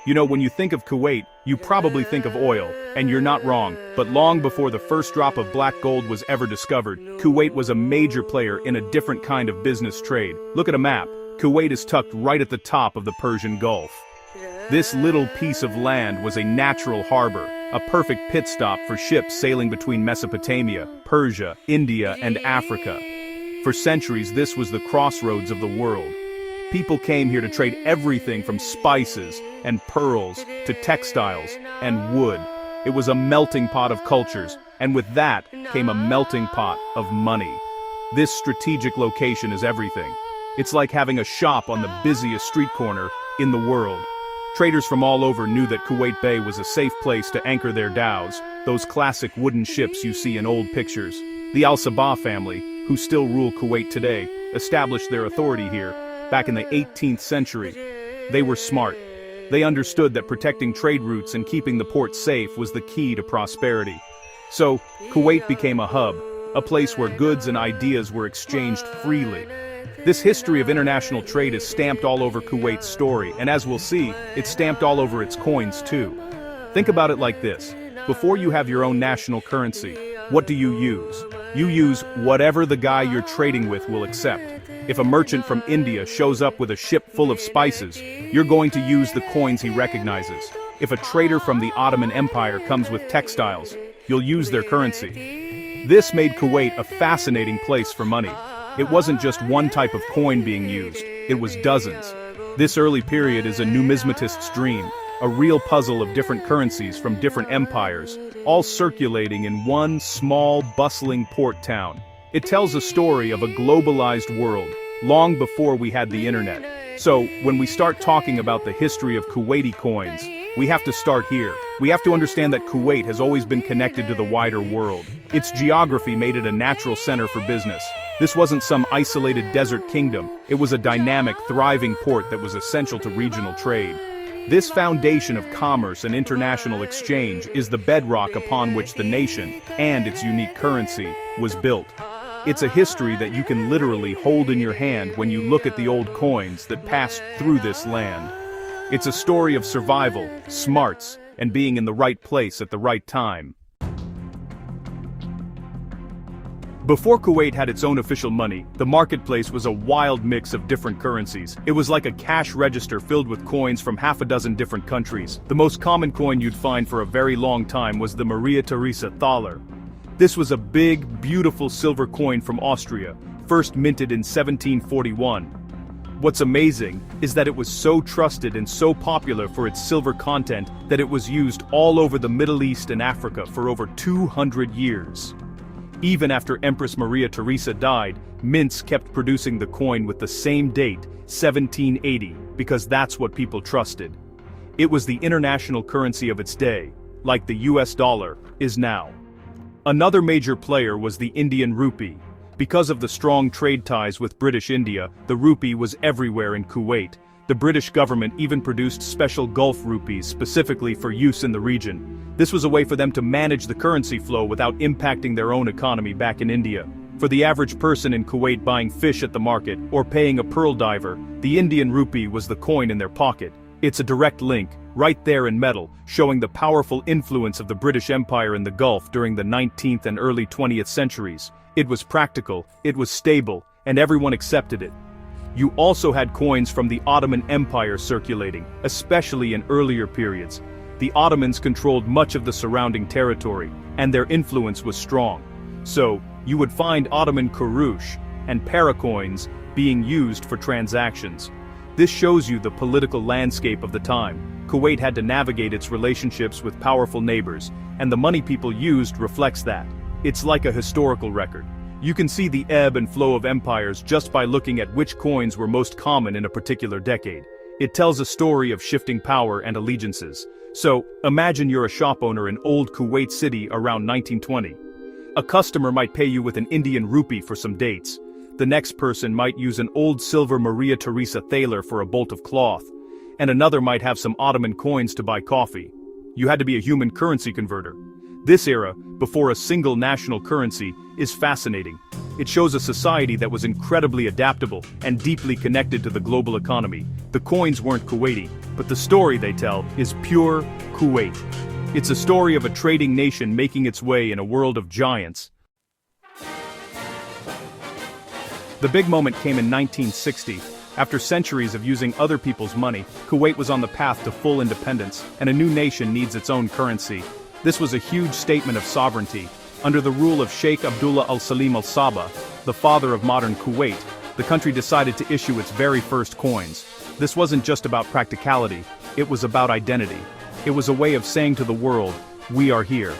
You know, when you think of Kuwait, you probably think of oil, and you're not wrong, but long before the first drop of black gold was ever discovered, Kuwait was a major player in a different kind of business trade. Look at a map. Kuwait is tucked right at the top of the Persian Gulf. This little piece of land was a natural harbor, a perfect pit stop for ships sailing between Mesopotamia, Persia, India, and Africa. For centuries, this was the crossroads of the world. People came here to trade everything from spices and pearls to textiles and wood. It was a melting pot of cultures, and with that came a melting pot of money. This strategic location is everything. It's like having a shop on the busiest street corner in the world. Traders from all over knew that Kuwait Bay was a safe place to anchor their dhows, those classic wooden ships you see in old pictures. The Al Sabah family, who still rule Kuwait today, established their authority here back in the 18th century. They were smart. They understood that protecting trade routes and keeping the port safe was the key to prosperity. So, Kuwait became a hub, a place where goods and ideas were exchanged freely. This history of international trade is stamped all over Kuwait's story, and as we'll see, it's stamped all over its coins too. Think about it like this. Before you have your own national currency, what do you use? You use whatever the guy you're trading with will accept. If a merchant from India shows up with a ship full of spices, you're going to use the coins he recognizes. If a trader from the Ottoman Empire comes with textiles, you'll use their currency. This made Kuwait a fascinating place for money. It wasn't just one type of coin being used, it was dozens. This early period is a numismatist's dream, a real puzzle of different currencies from different empires, all circulating in one small, bustling port town. It tells a story of a globalized world, long before we had the internet. So, when we start talking about the history of Kuwaiti coins, we have to start here. We have to understand that Kuwait has always been connected to the wider world. Its geography made it a natural center for business. This wasn't some isolated desert kingdom, it was a dynamic, thriving port that was essential to regional trade. This foundation of commerce and international exchange is the bedrock upon which the nation, and its unique currency, was built. It's a history that you can literally hold in your hand when you look at the old coins that passed through this land. It's a story of survival, smarts, and being in the right place at the right time. Before Kuwait had its own official money, the marketplace was a wild mix of different currencies. It was like a cash register filled with coins from half a dozen different countries. The most common coin you'd find for a very long time was the Maria Theresa thaler. This was a big, beautiful silver coin from Austria, first minted in 1741. What's amazing is that it was so trusted and so popular for its silver content that it was used all over the Middle East and Africa for over 200 years. Even after Empress Maria Theresa died, mints kept producing the coin with the same date, 1780, because that's what people trusted. It was the international currency of its day, like the US dollar is now. Another major player was the Indian rupee. Because of the strong trade ties with British India, the rupee was everywhere in Kuwait. The British government even produced special Gulf rupees specifically for use in the region. This was a way for them to manage the currency flow without impacting their own economy back in India. For the average person in Kuwait buying fish at the market or paying a pearl diver, the Indian rupee was the coin in their pocket. It's a direct link, right there in metal, showing the powerful influence of the British Empire in the Gulf during the 19th and early 20th centuries. It was practical, it was stable, and everyone accepted it. You also had coins from the Ottoman Empire circulating, especially in earlier periods. The Ottomans controlled much of the surrounding territory, and their influence was strong. So, you would find Ottoman kurush and paracoins being used for transactions. This shows you the political landscape of the time. Kuwait had to navigate its relationships with powerful neighbors, and the money people used reflects that. It's like a historical record. You can see the ebb and flow of empires just by looking at which coins were most common in a particular decade. It tells a story of shifting power and allegiances. So, imagine you're a shop owner in old Kuwait City around 1920. A customer might pay you with an Indian rupee for some dates. The next person might use an old silver Maria Theresa thaler for a bolt of cloth. And another might have some Ottoman coins to buy coffee. You had to be a human currency converter. This era, before a single national currency, is fascinating. It shows a society that was incredibly adaptable and deeply connected to the global economy. The coins weren't Kuwaiti, but the story they tell is pure Kuwait. It's a story of a trading nation making its way in a world of giants. The big moment came in 1960. After centuries of using other people's money, Kuwait was on the path to full independence, and a new nation needs its own currency. This was a huge statement of sovereignty. Under the rule of Sheikh Abdullah al-Salim al-Sabah, the father of modern Kuwait, the country decided to issue its very first coins. This wasn't just about practicality, it was about identity. It was a way of saying to the world, we are here.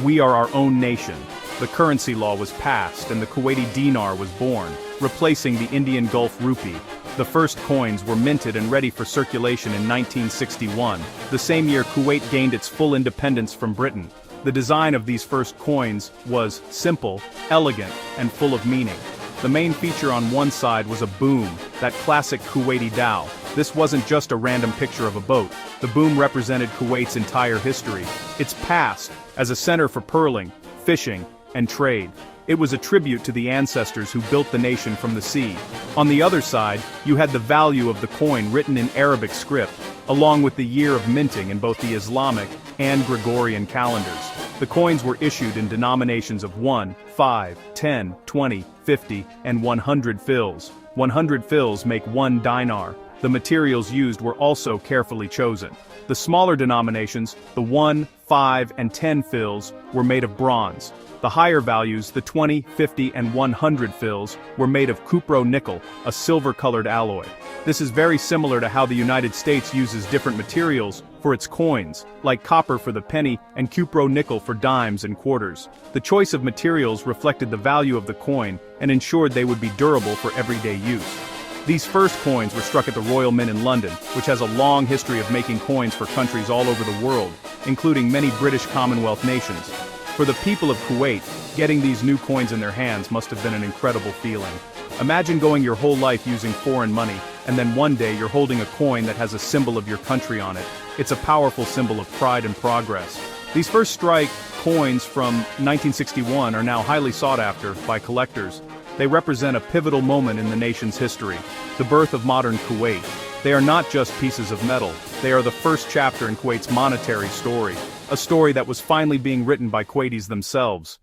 We are our own nation. The currency law was passed and the Kuwaiti dinar was born, replacing the Indian Gulf rupee. The first coins were minted and ready for circulation in 1961, the same year Kuwait gained its full independence from Britain. The design of these first coins was simple, elegant, and full of meaning. The main feature on one side was a boom, that classic Kuwaiti dhow. This wasn't just a random picture of a boat. The boom represented Kuwait's entire history, its past, as a center for pearling, fishing, and trade. It was a tribute to the ancestors who built the nation from the sea. On the other side, you had the value of the coin written in Arabic script, along with the year of minting in both the Islamic and Gregorian calendars. The coins were issued in denominations of 1, 5, 10, 20, 50, and 100 fils. 100 fils make 1 dinar. The materials used were also carefully chosen. The smaller denominations, the 1, 5, and 10 fils, were made of bronze. The higher values, the 20, 50, and 100 fils, were made of cupro-nickel, a silver-colored alloy. This is very similar to how the United States uses different materials for its coins, like copper for the penny and cupro-nickel for dimes and quarters. The choice of materials reflected the value of the coin and ensured they would be durable for everyday use. These first coins were struck at the Royal Mint in London, which has a long history of making coins for countries all over the world, including many British Commonwealth nations. For the people of Kuwait, getting these new coins in their hands must have been an incredible feeling. Imagine going your whole life using foreign money, and then one day you're holding a coin that has a symbol of your country on it. It's a powerful symbol of pride and progress. These first strike coins from 1961 are now highly sought after by collectors. They represent a pivotal moment in the nation's history, the birth of modern Kuwait. They are not just pieces of metal, they are the first chapter in Kuwait's monetary story, a story that was finally being written by Kuwaitis themselves.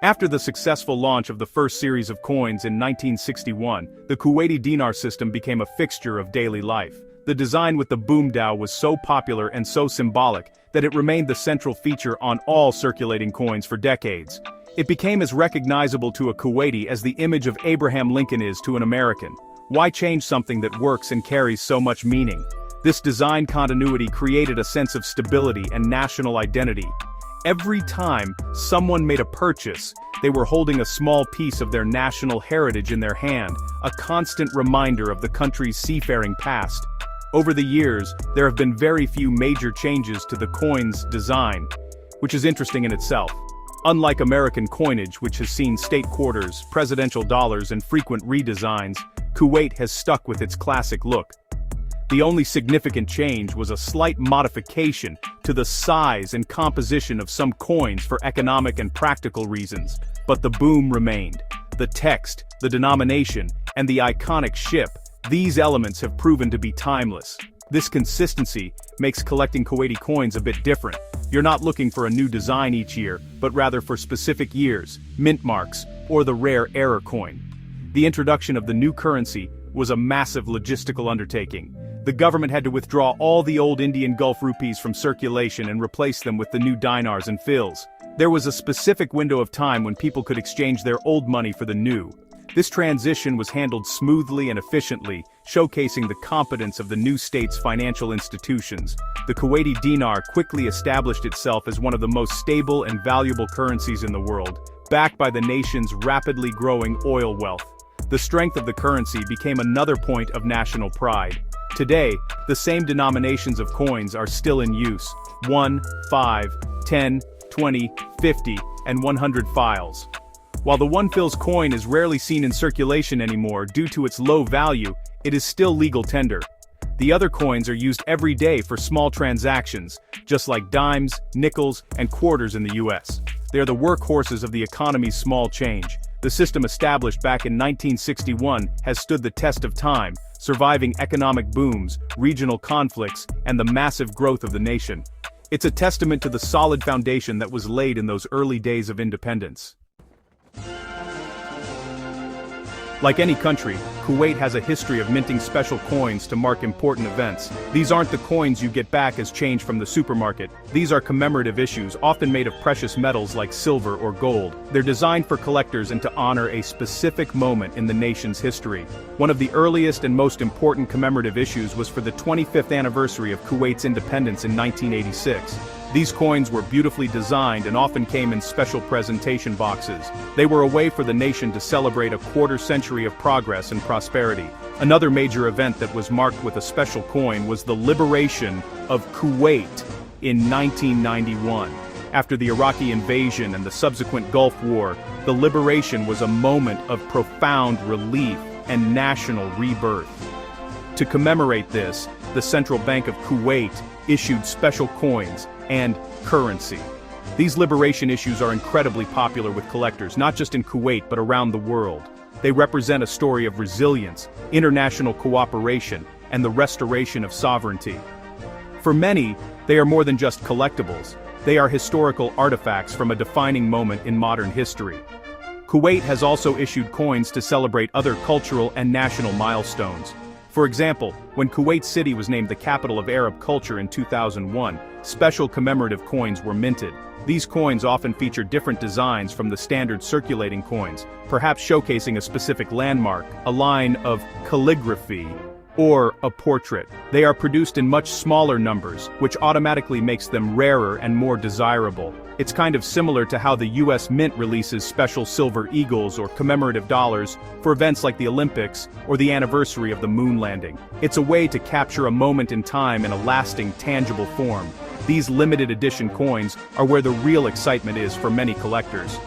After the successful launch of the first series of coins in 1961, the Kuwaiti dinar system became a fixture of daily life. The design with the boom dhow was so popular and so symbolic that it remained the central feature on all circulating coins for decades. It became as recognizable to a Kuwaiti as the image of Abraham Lincoln is to an American. Why change something that works and carries so much meaning? This design continuity created a sense of stability and national identity. Every time someone made a purchase, they were holding a small piece of their national heritage in their hand, a constant reminder of the country's seafaring past. Over the years, there have been very few major changes to the coin's design, which is interesting in itself. Unlike American coinage, which has seen state quarters, presidential dollars, and frequent redesigns, Kuwait has stuck with its classic look. The only significant change was a slight modification to the size and composition of some coins for economic and practical reasons, but the boom remained. The text, the denomination, and the iconic ship, these elements have proven to be timeless. This consistency makes collecting Kuwaiti coins a bit different. You're not looking for a new design each year, but rather for specific years, mint marks, or the rare error coin. The introduction of the new currency was a massive logistical undertaking. The government had to withdraw all the old Indian Gulf rupees from circulation and replace them with the new dinars and fils. There was a specific window of time when people could exchange their old money for the new. This transition was handled smoothly and efficiently, showcasing the competence of the new state's financial institutions. The Kuwaiti dinar quickly established itself as one of the most stable and valuable currencies in the world, backed by the nation's rapidly growing oil wealth. The strength of the currency became another point of national pride. Today, the same denominations of coins are still in use: 1, 5, 10, 20, 50, and 100 files. While the 1 fils coin is rarely seen in circulation anymore due to its low value, it is still legal tender. The other coins are used every day for small transactions, just like dimes, nickels, and quarters in the US. They are the workhorses of the economy's small change. The system established back in 1961 has stood the test of time, surviving economic booms, regional conflicts, and the massive growth of the nation. It's a testament to the solid foundation that was laid in those early days of independence. Like any country, Kuwait has a history of minting special coins to mark important events. These aren't the coins you get back as change from the supermarket. These are commemorative issues, often made of precious metals like silver or gold. They're designed for collectors and to honor a specific moment in the nation's history. One of the earliest and most important commemorative issues was for the 25th anniversary of Kuwait's independence in 1986. These coins were beautifully designed and often came in special presentation boxes. They were a way for the nation to celebrate a quarter century of progress and prosperity. Another major event that was marked with a special coin was the liberation of Kuwait in 1991. After the Iraqi invasion and the subsequent Gulf War, the liberation was a moment of profound relief and national rebirth. To commemorate this, the Central Bank of Kuwait issued special coins and currency. These liberation issues are incredibly popular with collectors, not just in Kuwait but around the world. They represent a story of resilience, international cooperation, and the restoration of sovereignty. For many, they are more than just collectibles. They are historical artifacts from a defining moment in modern history. Kuwait has also issued coins to celebrate other cultural and national milestones. For example, when Kuwait City was named the capital of Arab culture in 2001, special commemorative coins were minted. These coins often feature different designs from the standard circulating coins, perhaps showcasing a specific landmark, a line of calligraphy, or a portrait. They are produced in much smaller numbers, which automatically makes them rarer and more desirable. It's kind of similar to how the US Mint releases special silver eagles or commemorative dollars for events like the Olympics or the anniversary of the moon landing. It's a way to capture a moment in time in a lasting, tangible form. These limited edition coins are where the real excitement is for many collectors.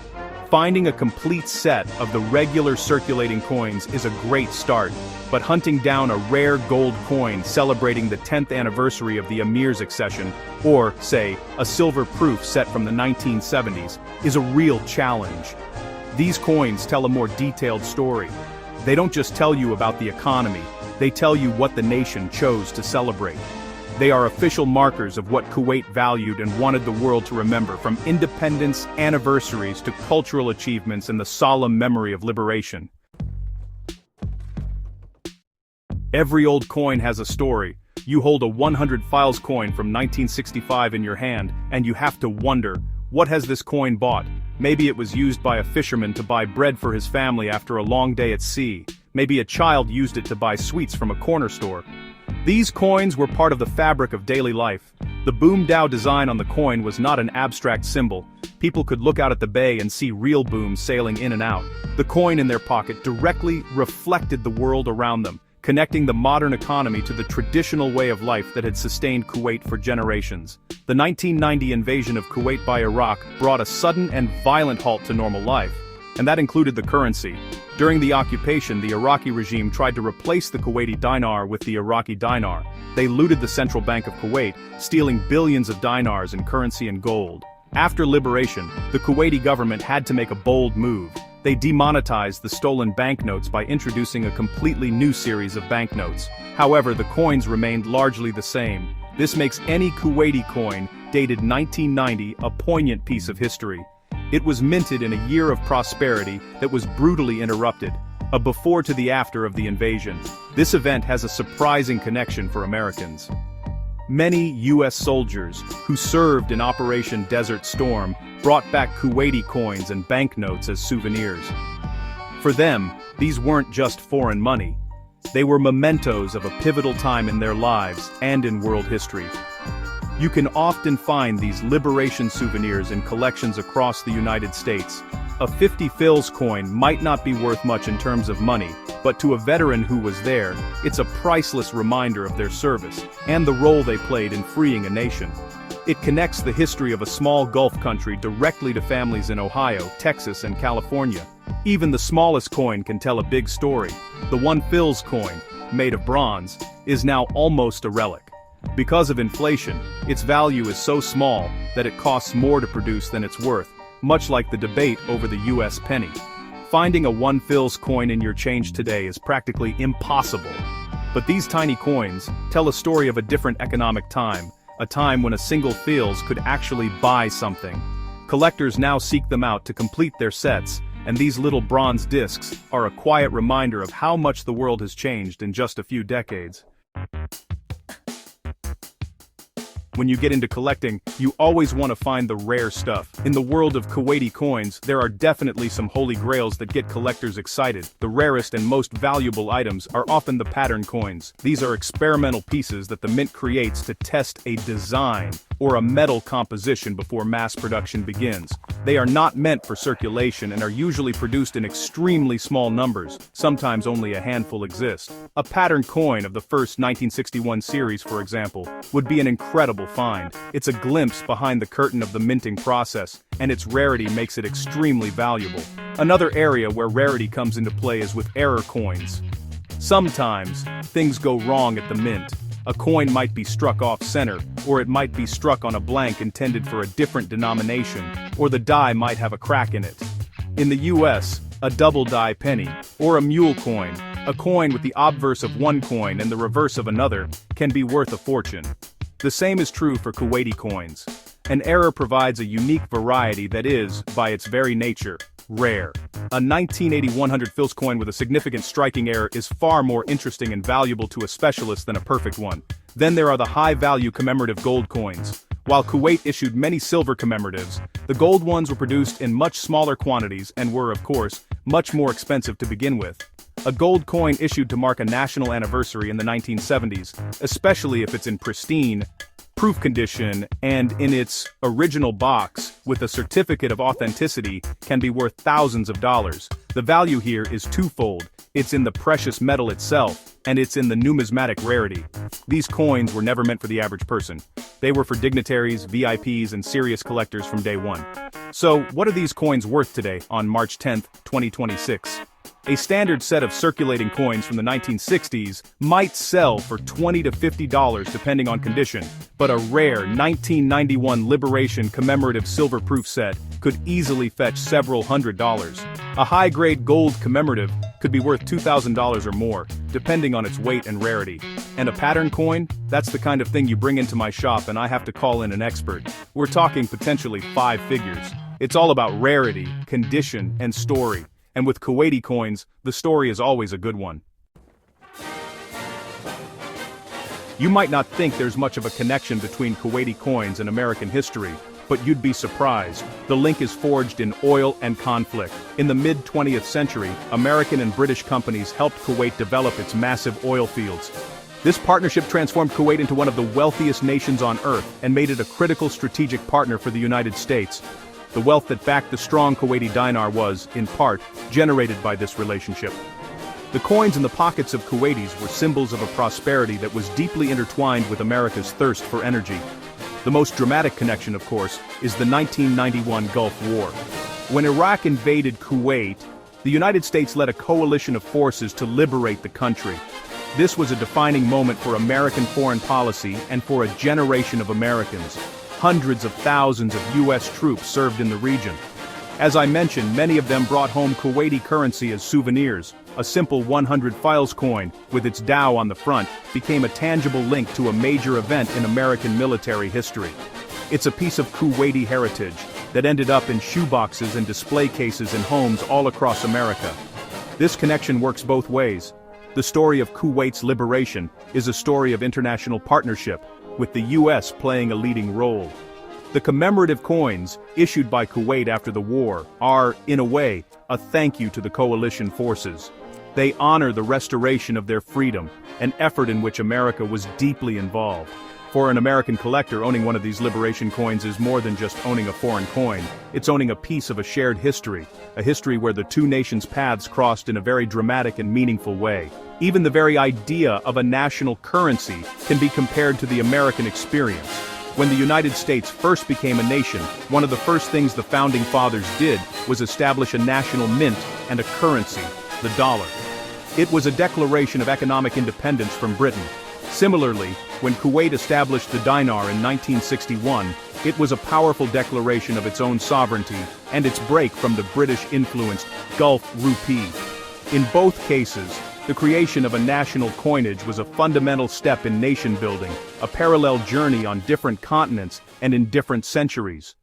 Finding a complete set of the regular circulating coins is a great start, but hunting down a rare gold coin celebrating the 10th anniversary of the Emir's accession, or, say, a silver proof set from the 1970s, is a real challenge. These coins tell a more detailed story. They don't just tell you about the economy, they tell you what the nation chose to celebrate. They are official markers of what Kuwait valued and wanted the world to remember, from independence anniversaries to cultural achievements and the solemn memory of liberation. Every old coin has a story. You hold a 100 files coin from 1965 in your hand, and you have to wonder, what has this coin bought? Maybe it was used by a fisherman to buy bread for his family after a long day at sea. Maybe a child used it to buy sweets from a corner store. These coins were part of the fabric of daily life. The boom Dao design on the coin was not an abstract symbol. People could look out at the bay and see real booms sailing in and out. The coin in their pocket directly reflected the world around them, connecting the modern economy to the traditional way of life that had sustained Kuwait for generations. The 1990 invasion of Kuwait by Iraq brought a sudden and violent halt to normal life, and that included the currency. During the occupation, the Iraqi regime tried to replace the Kuwaiti dinar with the Iraqi dinar. They looted the Central Bank of Kuwait, stealing billions of dinars in currency and gold. After liberation, the Kuwaiti government had to make a bold move. They demonetized the stolen banknotes by introducing a completely new series of banknotes. However, the coins remained largely the same. This makes any Kuwaiti coin, dated 1990, a poignant piece of history. It was minted in a year of prosperity that was brutally interrupted, a before to the after of the invasion. This event has a surprising connection for Americans. Many U.S. soldiers who served in Operation Desert Storm brought back Kuwaiti coins and banknotes as souvenirs. For them, these weren't just foreign money. They were mementos of a pivotal time in their lives and in world history. You can often find these liberation souvenirs in collections across the United States. A 50 fils coin might not be worth much in terms of money, but to a veteran who was there, it's a priceless reminder of their service and the role they played in freeing a nation. It connects the history of a small Gulf country directly to families in Ohio, Texas, and California. Even the smallest coin can tell a big story. The 1 fils coin, made of bronze, is now almost a relic. Because of inflation, its value is so small that it costs more to produce than it's worth, much like the debate over the US penny. Finding a 1 fils coin in your change today is practically impossible. But these tiny coins tell a story of a different economic time, a time when a single fils could actually buy something. Collectors now seek them out to complete their sets, and these little bronze discs are a quiet reminder of how much the world has changed in just a few decades. When you get into collecting, you always want to find the rare stuff. In the world of Kuwaiti coins, there are definitely some holy grails that get collectors excited. The rarest and most valuable items are often the pattern coins. These are experimental pieces that the mint creates to test a design or a metal composition before mass production begins. They are not meant for circulation and are usually produced in extremely small numbers, sometimes only a handful exist. A pattern coin of the first 1961 series, for example, would be an incredible find. It's a glimpse behind the curtain of the minting process, and its rarity makes it extremely valuable. Another area where rarity comes into play is with error coins. Sometimes, things go wrong at the mint. A coin might be struck off center, or it might be struck on a blank intended for a different denomination, or the die might have a crack in it. In the US, a double die penny, or a mule coin, a coin with the obverse of one coin and the reverse of another, can be worth a fortune. The same is true for Kuwaiti coins. An error provides a unique variety that is, by its very nature, rare. A 1980 100 fils coin with a significant striking error is far more interesting and valuable to a specialist than a perfect one. Then there are the high-value commemorative gold coins. While Kuwait issued many silver commemoratives, the gold ones were produced in much smaller quantities and were, of course, much more expensive to begin with. A gold coin issued to mark a national anniversary in the 1970s, especially if it's in pristine proof condition and in its original box with a certificate of authenticity, can be worth thousands of dollars. The value here is twofold. It's in the precious metal itself, and it's in the numismatic rarity. These coins were never meant for the average person. They were for dignitaries, VIPs, and serious collectors from day one. So, what are these coins worth today, on March 10, 2026? A standard set of circulating coins from the 1960s might sell for $20 to $50 depending on condition, but a rare 1991 Liberation commemorative silver-proof set could easily fetch several $100s. A high-grade gold commemorative could be worth $2,000 or more, depending on its weight and rarity. And a pattern coin? That's the kind of thing you bring into my shop and I have to call in an expert. We're talking potentially 5 figures. It's all about rarity, condition, and story. And with Kuwaiti coins, the story is always a good one. You might not think there's much of a connection between Kuwaiti coins and American history, but you'd be surprised. The link is forged in oil and conflict. In the mid-20th century, American and British companies helped Kuwait develop its massive oil fields. This partnership transformed Kuwait into one of the wealthiest nations on earth and made it a critical strategic partner for the United States. The wealth that backed the strong Kuwaiti dinar was, in part, generated by this relationship. The coins in the pockets of Kuwaitis were symbols of a prosperity that was deeply intertwined with America's thirst for energy. The most dramatic connection, of course, is the 1991 Gulf War. When Iraq invaded Kuwait, the United States led a coalition of forces to liberate the country. This was a defining moment for American foreign policy and for a generation of Americans. Hundreds of thousands of U.S. troops served in the region. As I mentioned, many of them brought home Kuwaiti currency as souvenirs. A simple 100 fils coin, with its Dow on the front, became a tangible link to a major event in American military history. It's a piece of Kuwaiti heritage that ended up in shoeboxes and display cases in homes all across America. This connection works both ways. The story of Kuwait's liberation is a story of international partnership, with the U.S. playing a leading role. The commemorative coins, issued by Kuwait after the war, are, in a way, a thank you to the coalition forces. They honor the restoration of their freedom, an effort in which America was deeply involved. For an American collector, owning one of these liberation coins is more than just owning a foreign coin. It's owning a piece of a shared history, a history where the two nations' paths crossed in a very dramatic and meaningful way. Even the very idea of a national currency can be compared to the American experience. When the United States first became a nation, one of the first things the Founding Fathers did was establish a national mint and a currency, the dollar. It was a declaration of economic independence from Britain. Similarly, when Kuwait established the dinar in 1961, it was a powerful declaration of its own sovereignty and its break from the British-influenced Gulf rupee. In both cases, the creation of a national coinage was a fundamental step in nation-building, a parallel journey on different continents and in different centuries.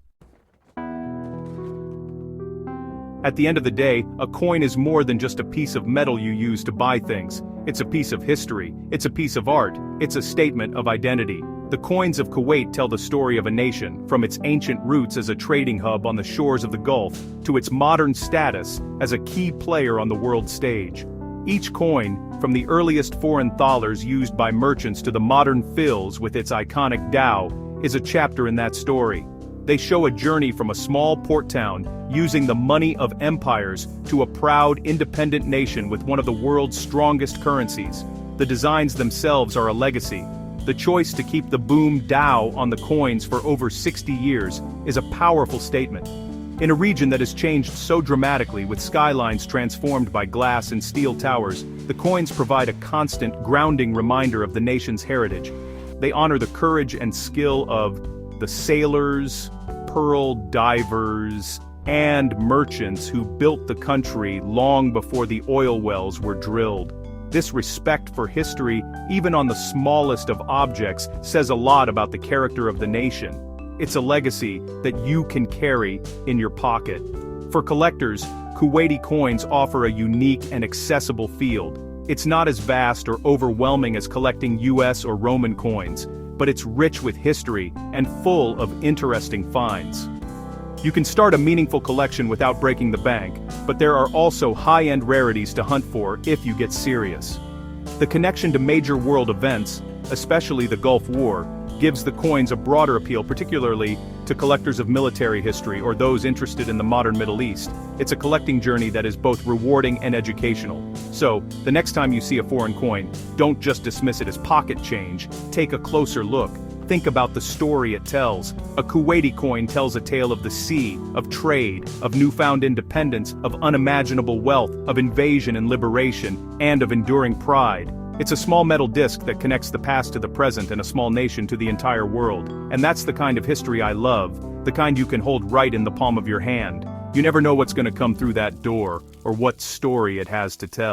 At the end of the day, a coin is more than just a piece of metal you use to buy things. It's a piece of history, it's a piece of art, it's a statement of identity. The coins of Kuwait tell the story of a nation, from its ancient roots as a trading hub on the shores of the Gulf, to its modern status as a key player on the world stage. Each coin, from the earliest foreign thalers used by merchants to the modern fils with its iconic dhow, is a chapter in that story. They show a journey from a small port town, using the money of empires, to a proud, independent nation with one of the world's strongest currencies. The designs themselves are a legacy. The choice to keep the boom dhow on the coins for over 60 years is a powerful statement. In a region that has changed so dramatically with skylines transformed by glass and steel towers, the coins provide a constant, grounding reminder of the nation's heritage. They honor the courage and skill of the sailors, pearl divers, and merchants who built the country long before the oil wells were drilled. This respect for history, even on the smallest of objects, says a lot about the character of the nation. It's a legacy that you can carry in your pocket. For collectors, Kuwaiti coins offer a unique and accessible field. It's not as vast or overwhelming as collecting US or Roman coins, but it's rich with history and full of interesting finds. You can start a meaningful collection without breaking the bank, but there are also high-end rarities to hunt for if you get serious. The connection to major world events, especially the Gulf War, gives the coins a broader appeal, particularly to collectors of military history or those interested in the modern Middle East. It's a collecting journey that is both rewarding and educational. So, the next time you see a foreign coin, don't just dismiss it as pocket change, take a closer look. Think about the story it tells. A Kuwaiti coin tells a tale of the sea, of trade, of newfound independence, of unimaginable wealth, of invasion and liberation, and of enduring pride. It's a small metal disc that connects the past to the present and a small nation to the entire world. And that's the kind of history I love, the kind you can hold right in the palm of your hand. You never know what's going to come through that door, or what story it has to tell.